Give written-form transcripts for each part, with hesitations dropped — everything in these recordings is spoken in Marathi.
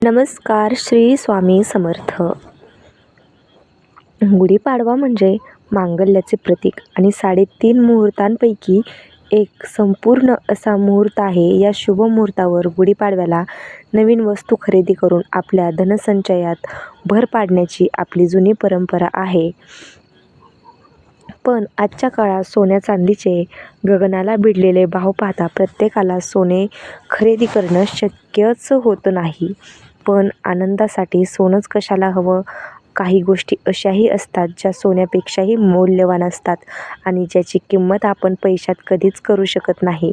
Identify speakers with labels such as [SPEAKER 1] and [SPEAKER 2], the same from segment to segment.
[SPEAKER 1] नमस्कार. श्री स्वामी समर्थ. गुढीपाडवा म्हणजे मांगल्याचे प्रतीक आणि 3.5 मुहूर्तांपैकी एक संपूर्ण असा मुहूर्त आहे. या शुभ मुहूर्तावर गुढीपाडव्याला नवीन वस्तू खरेदी करून आपल्या धनसंचयात भर पाडण्याची आपली जुनी परंपरा आहे. पण आजच्या काळात सोन्या चांदीचे गगनाला भिडलेले भाव पाहता प्रत्येकाला सोने खरेदी करणं शक्यच होत नाही. पण आनंदासाठी सोनंच कशाला हवं? काही गोष्टी अशाही असतात ज्या सोन्यापेक्षाही मौल्यवान असतात आणि ज्याची किंमत आपण पैशात कधीच करू शकत नाही.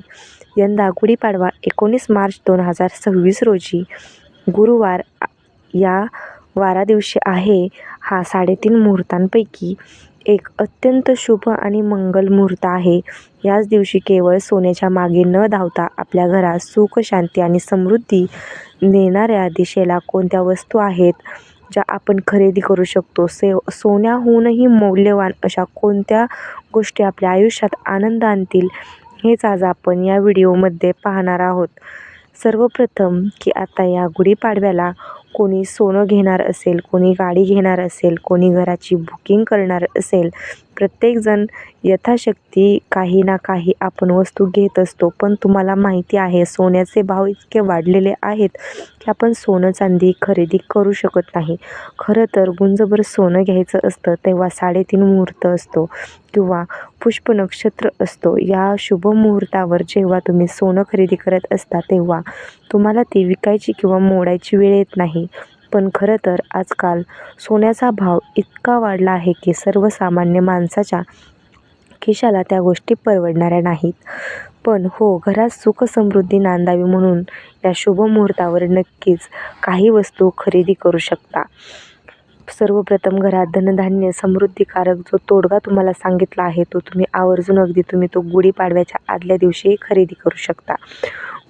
[SPEAKER 1] यंदा गुढीपाडवा 19 मार्च 2026 रोजी गुरुवार या वारादिवशी आहे. हा 3.5 मुहूर्तांपैकी एक अत्यंत शुभ आणि मंगल मुहूर्त आहे. याच दिवशी केवळ सोन्याच्या मागे न धावता आपल्या घरात सुख, शांती आणि समृद्धी नेणाऱ्या दिशेला कोणत्या वस्तू आहेत ज्या आपण खरेदी करू शकतो? सोन्याहूनही मौल्यवान अशा कोणत्या गोष्टी आपल्या आयुष्यात आनंद आणतील, हेच आज आपण या व्हिडिओमध्ये पाहणार आहोत. सर्वप्रथम की आता या गुढीपाडव्याला कोणी सोनं घेणार असेल, कोणी गाडी घेणार असेल, कोणी घराची बुकिंग करणार असेल, प्रत्येकजण यथाशक्ती काही ना काही आपण वस्तू घेत असतो. पण तुम्हाला माहिती आहे, सोन्याचे भाव इतके वाढलेले आहेत की आपण सोनं चांदी खरेदी करू शकत नाही. खरं तर गुंजभर सोनं घ्यायचं असतं तेव्हा 3.5 मुहूर्त असतो किंवा पुष्प नक्षत्र असतो. या शुभ मुहूर्तावर जेव्हा तुम्ही सोनं खरेदी करत असता तेव्हा तुम्हाला ती विकायची किंवा मोडायची वेळ येत नाही. पण खरं तर आजकाल सोन्याचा भाव इतका वाढला आहे की सर्वसामान्य माणसाच्या खिशाला त्या गोष्टी परवडणाऱ्या नाहीत. पण हो, घरात सुख समृद्धी नांदावी म्हणून या शुभ मुहूर्तावर नक्कीच काही वस्तू खरेदी करू शकता. सर्वप्रथम घरात धनधान्य समृद्धीकारक जो तोडगा तुम्हाला सांगितला आहे तो तुम्ही आवर्जून तुम्ही तो गुढीपाडव्याच्या आदल्या दिवशी खरेदी करू शकता.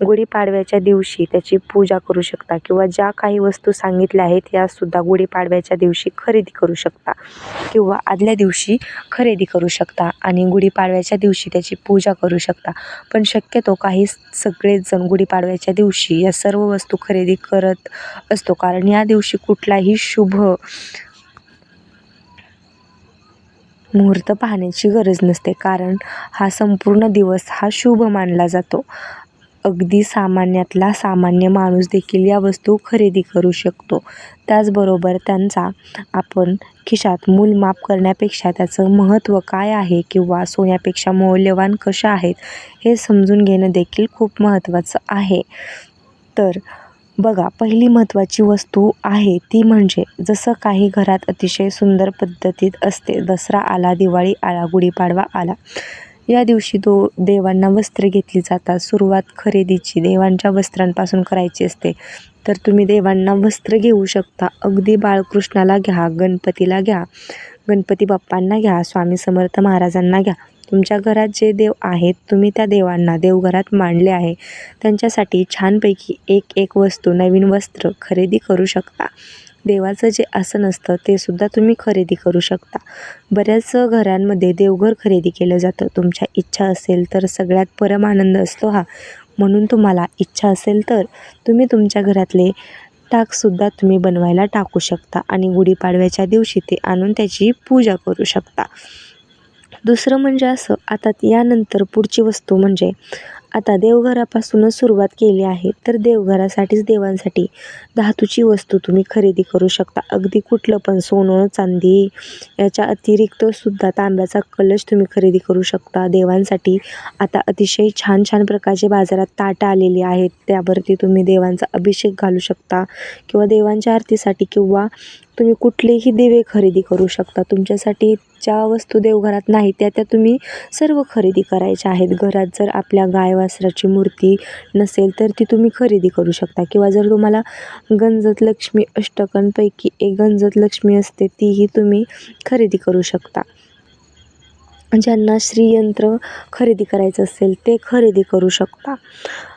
[SPEAKER 1] गुढीपाडव्याच्या दिवशी त्याची पूजा करू शकता किंवा ज्या काही वस्तू सांगितल्या आहेत यासुद्धा गुढीपाडव्याच्या दिवशी खरेदी करू शकता किंवा आदल्या दिवशी खरेदी करू शकता आणि गुढीपाडव्याच्या दिवशी त्याची पूजा करू शकता. पण शक्यतो सगळेच जण गुढीपाडव्याच्या दिवशी या सर्व वस्तू खरेदी करत असतो, कारण या दिवशी कुठलाही शुभ मुहूर्त पाहण्याची गरज नसते, कारण हा संपूर्ण दिवस हा शुभ मानला जातो. अगदी सामान्यातला सामान्य माणूस देखील या वस्तू खरेदी करू शकतो. त्याचबरोबर त्यांचा आपण खिशात मूलमाप करण्यापेक्षा त्याचं महत्त्व काय आहे किंवा सोन्यापेक्षा मौल्यवान कशा आहेत हे समजून घेणं देखील खूप महत्त्वाचं आहे. तर बघा, पहिली महत्त्वाची वस्तू आहे ती म्हणजे जसं काही घरात अतिशय सुंदर पद्धतीत असते. दसरा आला, दिवाळी आला, गुढीपाडवा आला, या दिवशी देवांना वस्त्रे घेतली जातात. सुरुवात खरेदीची देवांच्या वस्त्रांपासून करायची असते. तर तुम्ही देवांना वस्त्र घेऊ शकता. अगदी बाळकृष्णाला घ्या, गणपतीला घ्या, गणपती बाप्पांना घ्या, स्वामी समर्थ महाराजांना घ्या. तुमच्या घरात जे देव आहेत तुम्ही त्या देवांना देवघरात मांडले आहे त्यांच्यासाठी छानपैकी एक वस्तू, नवीन वस्त्र खरेदी करू शकता. देवाचं जे आसन असतं ते सुद्धा तुम्ही खरेदी करू शकता. बऱ्याच घरांमध्ये देवघर खरेदी केलं जातं. तुमच्या इच्छा असेल तर सगळ्यात परम आनंद असतो हा. म्हणून तुम्हाला इच्छा असेल तर तुम्ही तुमच्या घरातले टाकसुद्धा तुम्ही बनवायला टाकू शकता आणि गुढीपाडव्याच्या दिवशी ते आणून त्याची पूजा करू शकता. दुसरं म्हणजे असं, आता यानंतर पुढची वस्तू म्हणजे आता देवघरापासूनच सुरुवात केली आहे तर देवघरासाठीच देवांसाठी धातूची वस्तू तुम्ही खरेदी करू शकता. अगदी कुठलं पण सोनं चांदी याच्या अतिरिक्त सुद्धा तांब्याचा कलश तुम्ही खरेदी करू शकता. देवांसाठी आता अतिशय छान छान प्रकारचे बाजारात ताटं आलेली आहेत, त्यावरती तुम्ही देवांचा अभिषेक घालू शकता किंवा देवांच्या आरतीसाठी किंवा तुम्ही कुठलेही दिवे खरेदी करू शकता. तुमच्यासाठी ज्या वस्तू देवघरात नाही त्या तुम्ही सर्व खरेदी करायच्या आहेत. घरात जर आपल्या गाय वासराची मूर्ती नसेल तर ती तुम्ही खरेदी करू शकता किंवा जर तुम्हाला गंजत लक्ष्मी अष्टकांपैकी एक गंजत लक्ष्मी असते तीही तुम्ही खरेदी करू शकता. ज्यांना श्रीयंत्र खरेदी करायचं असेल ते खरेदी करू शकता.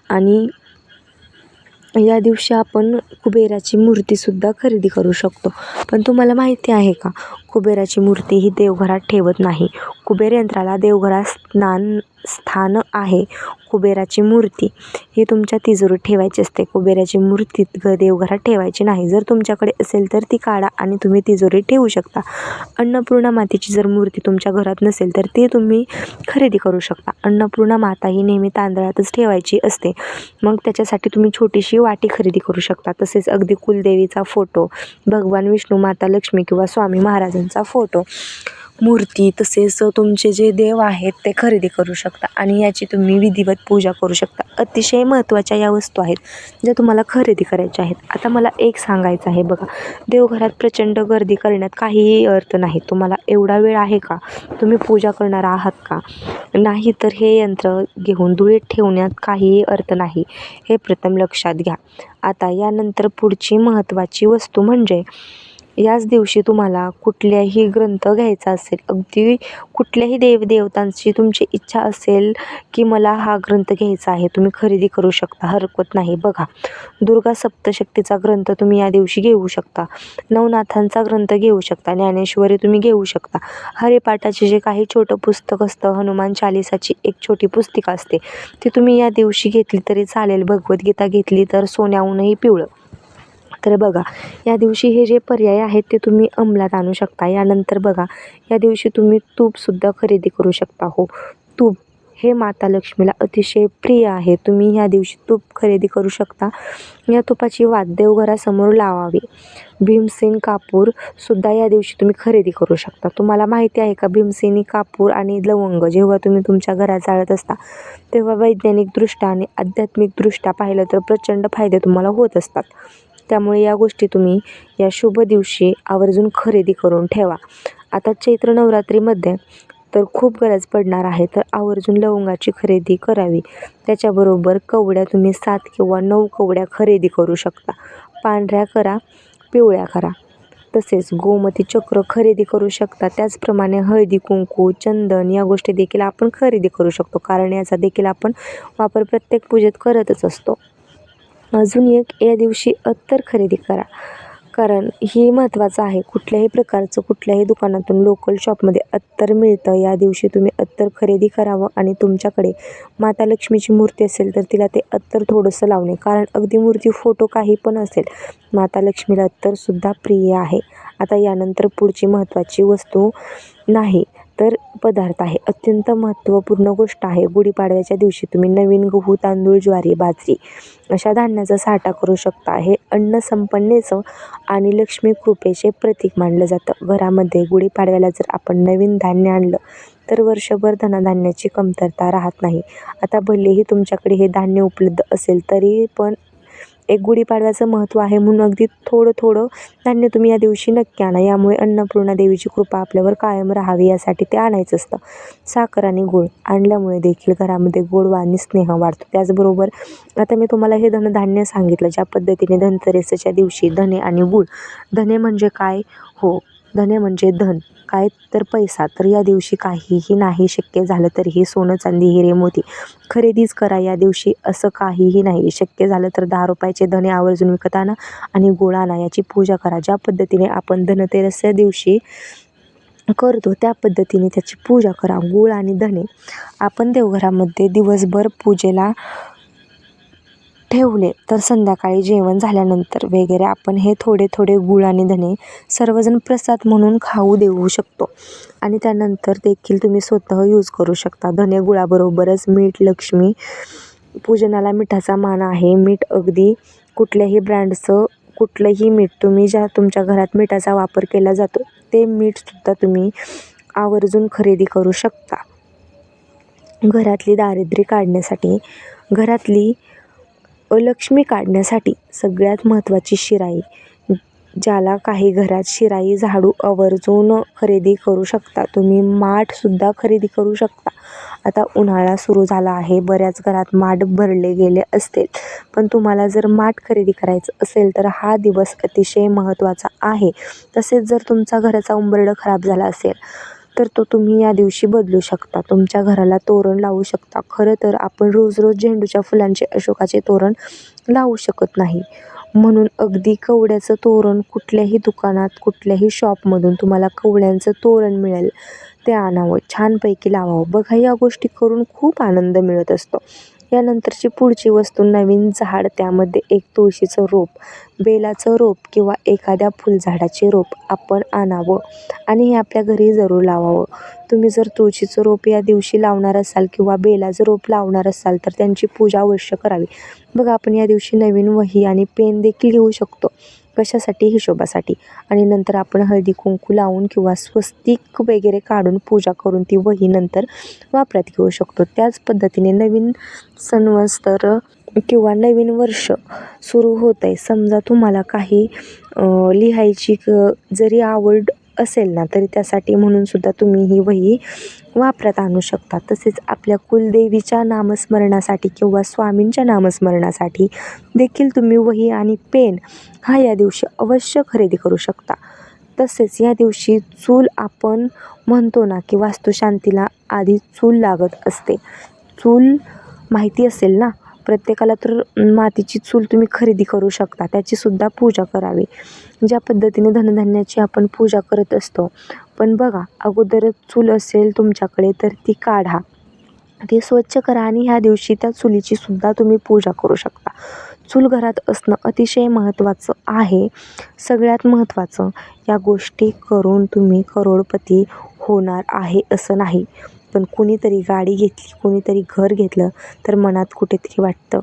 [SPEAKER 1] आणि या दिवशी आपण कुबेराची मूर्तीसुद्धा खरेदी करू शकतो. पण तुम्हाला माहिती आहे का, कुबेराची मूर्ती ही देवघरात ठेवत नाही. कुबेर यंत्राला देवघरात स्नान स्थान आहे कुबेराची मूर्ती. ही तुमच्या तिजोरीत ठेवायची असते. कुबेराची मूर्ती देवघरात ठेवायची नाही. जर तुमच्याकडे असेल तर ती काढा आणि तुम्ही तिजोरीत ठेवू शकता. अन्नपूर्णा मातेची जर मूर्ती तुमच्या घरात नसेल तर ती तुम्ही खरेदी करू शकता. अन्नपूर्णा माता ही नेहमी तांदळातच ठेवायची असते. मग त्याच्यासाठी तुम्ही छोटीशी वाटी खरेदी करू शकता. तसेच अगदी कुलदेवीचा फोटो, भगवान विष्णू, माता लक्ष्मी किंवा स्वामी महाराजांचा फोटो, मूर्ती, तसेच तुमचे जे देव आहेत ते खरेदी करू शकता आणि याची तुम्ही विधिवत पूजा करू शकता. अतिशय महत्त्वाच्या या वस्तू आहेत ज्या तुम्हाला खरेदी करायच्या आहेत. आता मला एक सांगायचं आहे बघा, देवघरात प्रचंड गर्दी करण्यात काहीही अर्थ नाही. तुम्हाला एवढा वेळ आहे का? तुम्ही पूजा करणार आहात का? नाही तर हे यंत्र घेऊन धुळीत ठेवण्यात काहीही अर्थ नाही, हे प्रथम लक्षात घ्या. आता यानंतर पुढची महत्त्वाची वस्तू म्हणजे याच दिवशी तुम्हाला कुठल्याही ग्रंथ घ्यायचा असेल, अगदी कुठल्याही देवदेवतांची तुमची इच्छा असेल की मला हा ग्रंथ घ्यायचा आहे, तुम्ही खरेदी करू शकता, हरकत नाही. बघा, दुर्गा सप्तशक्तीचा ग्रंथ तुम्ही या दिवशी घेऊ शकता, नवनाथांचा ग्रंथ घेऊ शकता, ज्ञानेश्वरी तुम्ही घेऊ शकता, हरिपाठाचे जे काही छोटं पुस्तक असतं, हनुमान चालिसाची एक छोटी पुस्तिका असते, ती तुम्ही या दिवशी घेतली तरी चालेल. भगवद्गीता घेतली तर सोन्याहूनही पिवळं. तर बघा, या दिवशी हे जे पर्याय आहेत ते तुम्ही अंमलात आणू शकता. यानंतर बघा, या दिवशी तुम्ही तूपसुद्धा खरेदी करू शकता. हो, तूप हे माता लक्ष्मीला अतिशय प्रिय आहे. तुम्ही ह्या दिवशी तूप खरेदी करू शकता. या तुपाची वात देवघरासमोर लावावी. भीमसेन कापूरसुद्धा या दिवशी तुम्ही खरेदी करू शकता. तुम्हाला माहिती आहे का, भीमसेनी कापूर आणि लवंग जेव्हा तुम्ही तुमच्या घरात जाळत असता तेव्हा वैज्ञानिकदृष्ट्या आणि आध्यात्मिकदृष्ट्या पाहिलं तर प्रचंड फायदे तुम्हाला होत असतात. त्यामुळे या गोष्टी तुम्ही या शुभ दिवशी आवर्जून खरेदी करून ठेवा. आता चैत्र नवरात्रीमध्ये तर खूप गरज पडणार आहे, तर आवर्जून लवंगाची खरेदी करावी. त्याच्याबरोबर कवड्या तुम्ही 7 किंवा 9 कवड्या खरेदी करू शकता. पांढऱ्या करा, पिवळ्या करा. तसेच गोमती चक्र खरेदी करू शकता. त्याचप्रमाणे हळदी कुंकू, चंदन या गोष्टी देखील आपण खरेदी करू शकतो, कारण याचा देखील आपण वापर प्रत्येक पूजेत करतच असतो. अजून एक, या दिवशी अत्तर खरेदी करा, कारण ही महत्त्वाचं आहे. कुठल्याही प्रकारचं कुठल्याही दुकानातून लोकल शॉपमध्ये अत्तर मिळतं. या दिवशी तुम्ही अत्तर खरेदी करावं आणि तुमच्याकडे माता लक्ष्मीची मूर्ती असेल तर तिला ते अत्तर थोडंसं लावणे, कारण अगदी मूर्ती, फोटो काही पण असेल, माता लक्ष्मीला अत्तरसुद्धा प्रिय आहे. आता यानंतर पुढची महत्त्वाची वस्तू नाही तर पदार्थ आहे. अत्यंत महत्त्वपूर्ण गोष्ट आहे. गुढीपाडव्याच्या दिवशी तुम्ही नवीन गहू, तांदूळ, ज्वारी, बाजरी अशा धान्याचा साठा करू शकता. हे अन्न संपन्नेचं आणि लक्ष्मी कृपेचे प्रतीक मानलं जातं. घरामध्ये गुढीपाडव्याला जर आपण नवीन धान्य आणलं तर वर्षभर धनधान्याची कमतरता राहत नाही. आता भलेही तुमच्याकडे हे धान्य उपलब्ध असेल तरी पण एक गुढीपाडव्याचं महत्त्व आहे म्हणून अगदी थोडं थोडं धान्य तुम्ही या दिवशी नक्की आणा. यामुळे अन्नपूर्णा देवीची कृपा आपल्यावर कायम राहावी यासाठी ते आणायचं असतं. साखर आणि गूळ आणल्यामुळे देखील घरामध्ये गोडवा आणि स्नेह वाढतो. त्याचबरोबर आता मी तुम्हाला हे धनधान्य सांगितलं ज्या पद्धतीने धनतेरसच्या दिवशी धने आणि गूळ. धने म्हणजे काय? हो, धने म्हणजे धन, काय तर पैसा. तर या दिवशी काहीही नाही शक्य झालं तरीही सोनं, चांदी, हिरे, मोती खरेदीच करा या दिवशी. असं काहीही नाही. शक्य झालं तर 10 रुपयाचे धने आवर्जून विकत आणा आणि गूळ आणा, याची पूजा करा. ज्या पद्धतीने आपण धनतेरसच्या दिवशी करतो त्या पद्धतीने त्याची पूजा करा. गूळ आणि धने आपण देवघरामध्ये दिवसभर पूजेला ठेवले तर संध्याकाळी जेवण झाल्यानंतर वगैरे आपण हे थोडे थोडे गूळ आणि धने सर्वजण प्रसाद म्हणून खाऊ देऊ शकतो आणि त्यानंतर देखील तुम्ही स्वतः यूज करू शकता. धने गुळाबरोबरच मीठ, लक्ष्मी पूजनाला मिठाचा मान आहे. मीठ अगदी कुठल्याही ब्रँडचं कुठलंही मीठ, तुम्ही ज्या तुमच्या घरात मिठाचा वापर केला जातो ते मीठसुद्धा तुम्ही आवर्जून खरेदी करू शकता. घरातली दारिद्र्य काढण्यासाठी, घरातली लक्ष्मी काढण्यासाठी सगळ्यात महत्त्वाची शिराई. ज्याला काही घरात शिराई, झाडू आवर्जून खरेदी करू शकता. तुम्ही माठसुद्धा खरेदी करू शकता. आता उन्हाळा सुरू झाला आहे, बऱ्याच घरात माठ भरले गेले असतील, पण तुम्हाला जर माठ खरेदी करायचं असेल तर हा दिवस अतिशय महत्त्वाचा आहे. तसेच जर तुमचा घराचा उंबरडा खराब झाला असेल तर तो तुम्ही या दिवशी बदलू शकता. तुमच्या घराला तोरण लावू शकता. खरं तर आपण रोज रोज झेंडूच्या फुलांचे, अशोकाचे तोरण लावू शकत नाही. म्हणून अगदी कवड्याचं तोरण कुठल्याही दुकानात, कुठल्याही शॉपमधून तुम्हाला कवड्यांचं तोरण मिळेल ते आणावं, छानपैकी लावावं. बघा, या गोष्टी करून खूप आनंद मिळत असतो. यानंतरची पुढची वस्तू, नवीन झाड, त्यामध्ये एक तुळशीचं रोप, बेलाचं रोप किंवा एखाद्या फुलझाडाचे रोप आपण आणावं आणि हे आपल्या घरी जरूर लावावं. तुम्ही जर तुळशीचं रोप या दिवशी लावणार असाल किंवा बेलाचं रोप लावणार असाल तर त्यांची पूजा अवश्य करावी. बघा, आपण या दिवशी नवीन वही आणि पेन देखील घेऊ शकतो. कशासाठी? हिशोबासाठी. आणि नंतर आपण हळदी कुंकू लावून किंवा स्वस्तिक वगैरे काढून पूजा करून ती वही नंतर वापरात घेऊ शकतो. त्याच पद्धतीने नवीन संवत्सर किंवा नवीन वर्ष सुरू होत आहे, समजा तुम्हाला काही लिहायची जरी आवड असेल ना, तरी त्यासाठी म्हणून सुद्धा तुम्ही ही वही वापरात आणू शकता. तसेच आपल्या कुलदेवीच्या नामस्मरणासाठी किंवा स्वामींच्या नामस्मरणासाठी देखील तुम्ही वही आणि पेन हा या दिवशी अवश्य खरेदी करू शकता. तसेच या दिवशी चूल, आपण म्हणतो ना की वास्तुशांतीला आधी चूल लागत असते. चूल माहिती असेल ना प्रत्येकाला, तर मातीची चूल तुम्ही खरेदी करू शकता, त्याचीसुद्धा पूजा करावी. ज्या पद्धतीने धनधान्याची आपण पूजा करत असतो, पण बघा, अगोदरच चूल असेल तुमच्याकडे तर ती काढा, ती स्वच्छ करा आणि ह्या दिवशी त्या चुलीची सुद्धा तुम्ही पूजा करू शकता. चूल घरात असणं अतिशय महत्त्वाचं आहे. सगळ्यात महत्त्वाचं, या गोष्टी करून तुम्ही करोडपती होणार आहे असं नाही, पण कुणीतरी गाडी घेतली, कुणीतरी घर घेतलं तर मनात कुठेतरी वाटतं,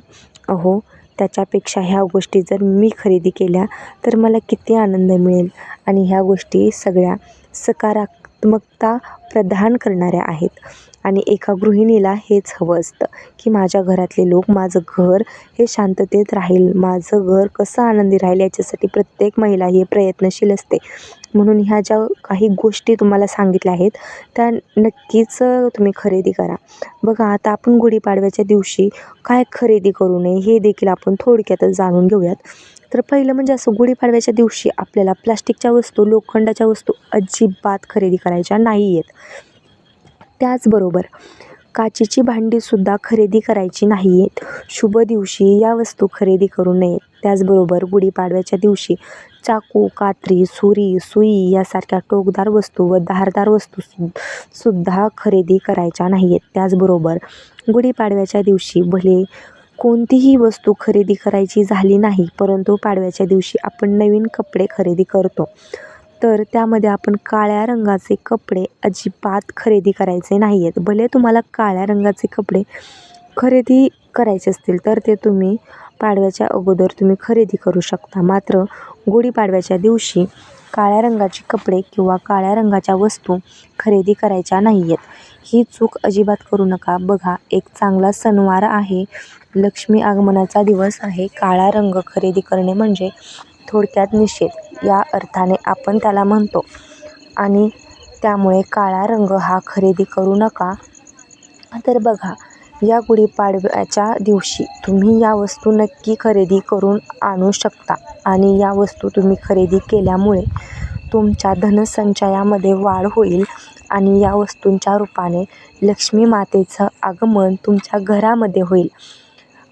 [SPEAKER 1] अहो, त्याच्यापेक्षा ह्या गोष्टी जर मी खरेदी केल्या तर मला किती आनंद मिळेल. आणि ह्या गोष्टी सगळ्या सकारात्मकता प्रदान करणाऱ्या आहेत. आणि एका गृहिणीला हेच हवं असतं की माझ्या घरातले लोक, माझं घर हे शांततेत राहील, माझं घर कसं आनंदी राहील, याच्यासाठी प्रत्येक महिला ही प्रयत्नशील असते. म्हणून ह्या ज्या काही गोष्टी तुम्हाला सांगितल्या आहेत त्या नक्कीच तुम्ही खरेदी करा. बघा, आता आपण गुढीपाडव्याच्या दिवशी काय खरेदी करू नये हे देखील आपण थोडक्यातच जाणून घेऊयात. तर पहिलं म्हणजे असं, गुढीपाडव्याच्या दिवशी आपल्याला प्लास्टिकच्या वस्तू, लोखंडाच्या वस्तू अजिबात खरेदी करायच्या नाही आहेत. त्याचबरोबर काचेची भांडीसुद्धा खरेदी करायची नाही आहेत. शुभ दिवशी या वस्तू खरेदी करू नयेत. त्याचबरोबर गुढीपाडव्याच्या दिवशी चाकू, कात्री, सुरी, सुई यासारख्या टोकदार वस्तू व धारदार वस्तू सुद्धा खरेदी करायच्या नाही आहेत. त्याचबरोबर गुढीपाडव्याच्या दिवशी भले कोणतीही वस्तू खरेदी करायची झाली नाही, परंतु पाडव्याच्या दिवशी आपण नवीन कपडे खरेदी करतो, तर त्यामध्ये आपण काळ्या रंगाचे कपडे अजिबात खरेदी करायचे नाही आहेत. भले तुम्हाला काळ्या रंगाचे कपडे खरेदी करायचे असतील तर ते तुम्ही पाडव्याच्या अगोदर तुम्ही खरेदी करू शकता. मात्र गुढीपाडव्याच्या दिवशी काळ्या रंगाचे कपडे किंवा काळ्या रंगाच्या वस्तू खरेदी करायच्या नाही आहेत. ही चूक अजिबात करू नका. बघा, एक चांगला सणवार आहे, लक्ष्मी आगमनाचा दिवस आहे. काळा रंग खरेदी करणे म्हणजे थोडक्यात निषेध या अर्थाने आपण त्याला म्हणतो, आणि त्यामुळे काळा रंग हा खरेदी करू नका. तर बघा, या गुढीपाडव्याच्या दिवशी तुम्ही या वस्तू नक्की खरेदी करून आणू शकता आणि या वस्तू तुम्ही खरेदी केल्यामुळे तुमच्या धनसंचयामध्ये वाढ होईल आणि या वस्तूंच्या रूपाने लक्ष्मी मातेचं आगमन तुमच्या घरामध्ये होईल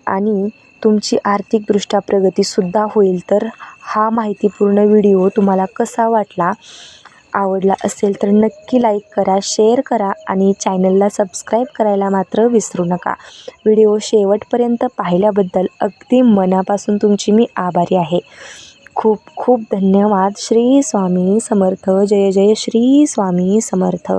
[SPEAKER 1] आणि तुमची आर्थिकदृष्ट्या प्रगतीसुद्धा होईल. तर हा माहितीपूर्ण व्हिडिओ तुम्हाला कसा वाटला? आवडला असेल तर नक्की लाईक करा, शेअर करा आणि चॅनलला सबस्क्राईब करायला मात्र विसरू नका. व्हिडिओ शेवटपर्यंत पाहिल्याबद्दल अगदी मनापासून तुमची मी आभारी आहे. खूप खूप धन्यवाद. श्री स्वामी समर्थ. जय जय श्री स्वामी समर्थ.